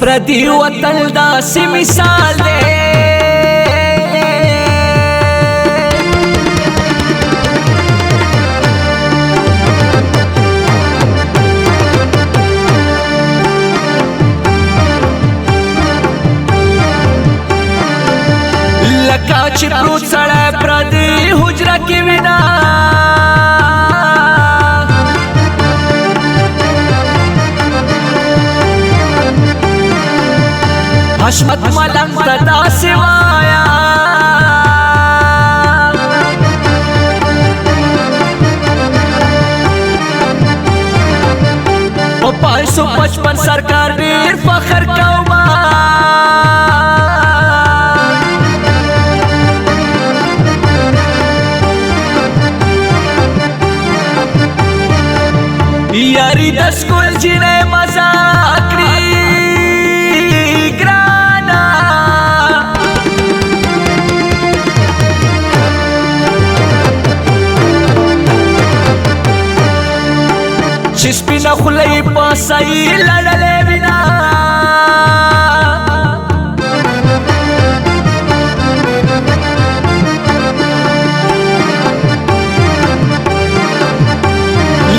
پردی وطن داسې مثال دی لکه چې پروت سړی پردی حجره کې وینا حشمت ملنګ ته داسې وایا په 555 سرکار ډېر فخر کوما یاری د سکول جنې مزه کړی چې سپینه خوله یې په صحیح لړلې وینا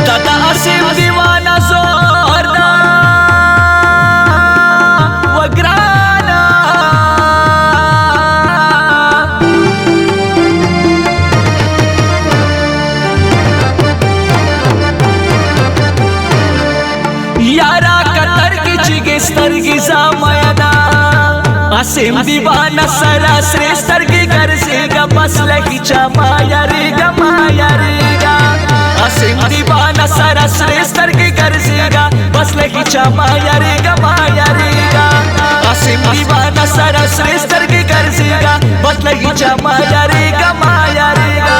دا د اسیم دیوانه زور ده وګرانه یارا کتر کی چیگی سترگی زاماینا اسیم دیوانا سرا سری سترگی گرزیگا بس لگی چا مایاریگا مایاریگا اسیم دیوانا سرا سری سترگی گرزیگا بس لگی چا مایاریگا مایاریگا اسیم دیوانا سرا سری سترگی گرزیگا بس لگی چا مایاریگا مایاریگا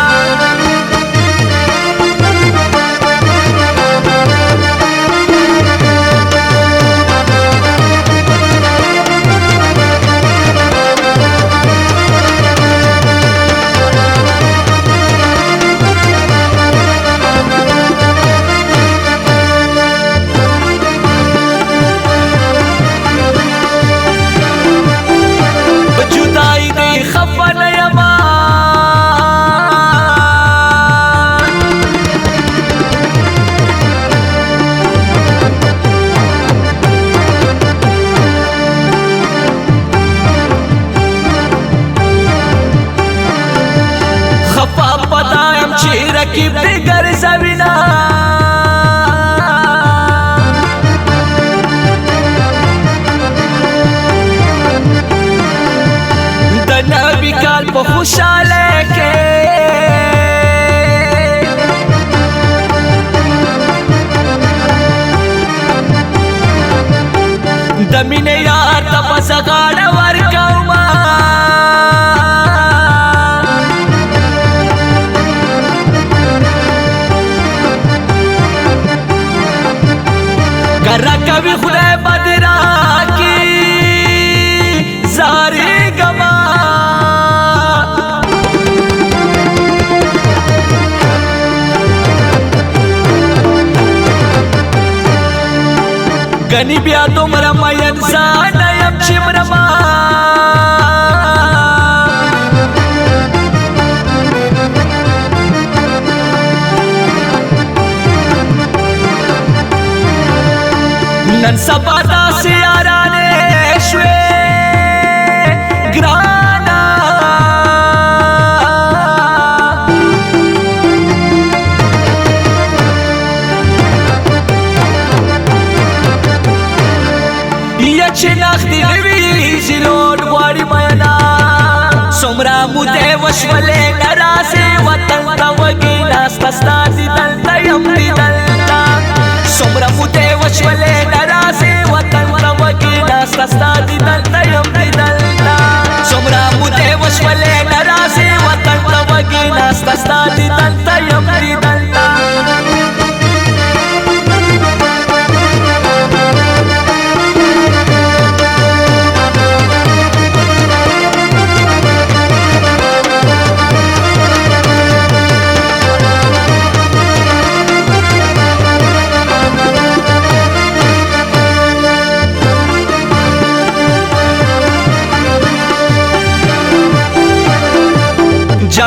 کی بگر زوینا د نبی کال په خوشاله کې د مینې یار ته پس غاړه ورکوما کرا کبھی خدای بدرا کی زاری گما گنی بیا تمرا مین زان یم چمرما نن سبا داسې یارانې شوې ګرانه یا چې ناخدي نوي زیلون غواړي مینا څومره مودې وشولې ناراضې وطن ته وږي ناسته ستا دیدل ته یم دیدل څومره مودې وشولې ناراضې وطن ته وږي ناسته ستا دیدل ته یم دیدل څومره مودې وشولې ناراضې وطن ته وږي ناسته ستا دیدل ته یم دیدل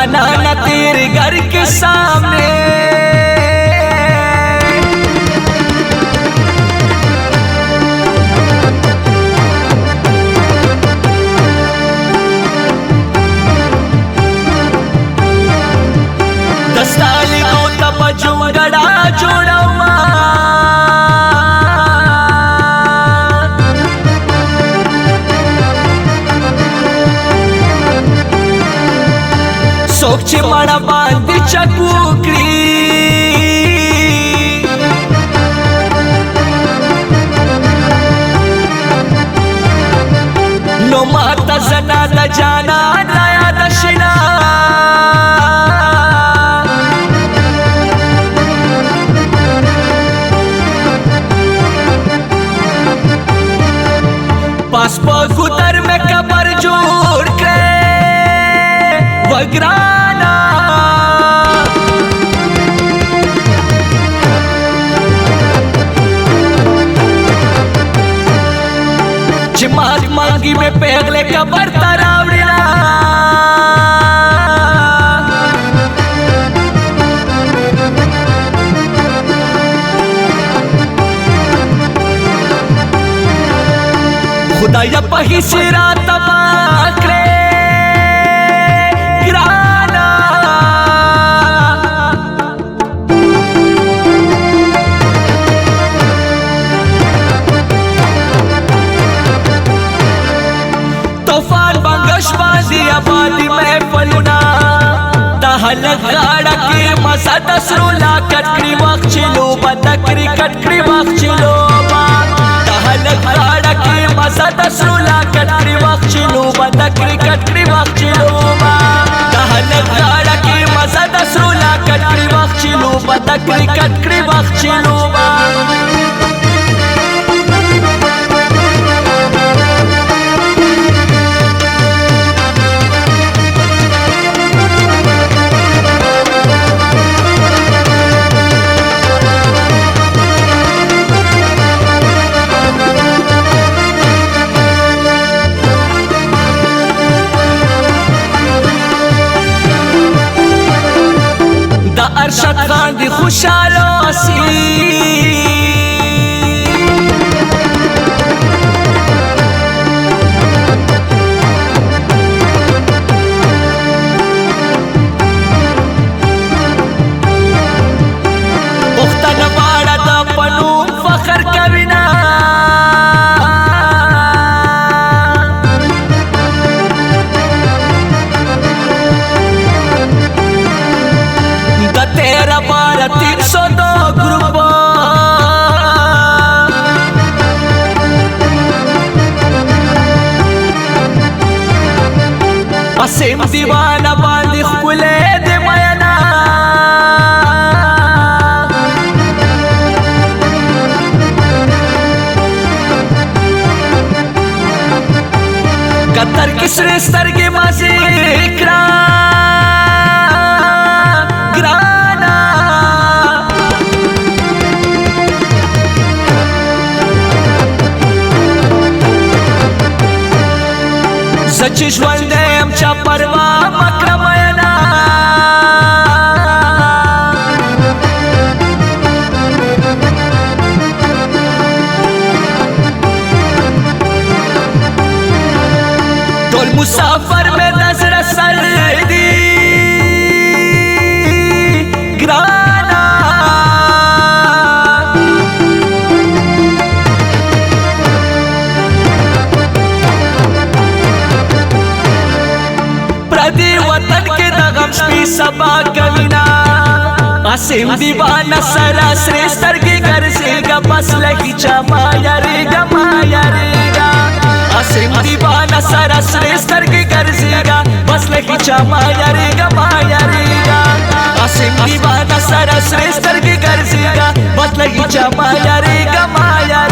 बनाना तेरे घर के सामने। दस्ताली को तब जुगड़ा जोड़वा सोच माड़ा बांध चकुकरी नो माता जना द जाना नया दशिना पास गुदर में कबर जोड़ के वगराना जिमात मांगी में पहले कबर तरावड़िया खुदाया पही सिरा तबाकरे गिराना तूफान बंगश बाजी आबादी में फलना दहल गाड़ा के मसा दसरूला कटकरी वक्त चिलो बदकरी कटकरी वक्त चिलो दहल गाड़ा के मसा दसरूला कटकरी वक्त चिलो बदकरी कटकरी वक्त चिलो दहल गाड़ा के मसा दसरूला कटकरी वक्त चिलो बदकरी कटकरी वक्त चिलो अरशद खान दी खुशालो सी पुख्तन बाड़ा दा पनूम फखर कविना तेरा 12-302 ग्रुप असीम दीवाना बांधी खुले दे मयना कतर किसरे स्तर के माजी सचिश वंदे आमच्या परवा मक्रमयना टोल मुसाफर में नजर सर्दी ग्राना वतन के दगम स्पी सबा कविना असीम दीवाना सरा श्रेष्ठ की घर से बस लगी चमाया रे गमाया रेगा असीम दीवाना सरा श्रेष्ठ की घर से बस लगी चमाया रे गमाया रेगा असीम दीवाना सरा श्रेष्ठ की घर से बस लगी चमाया रे गमाया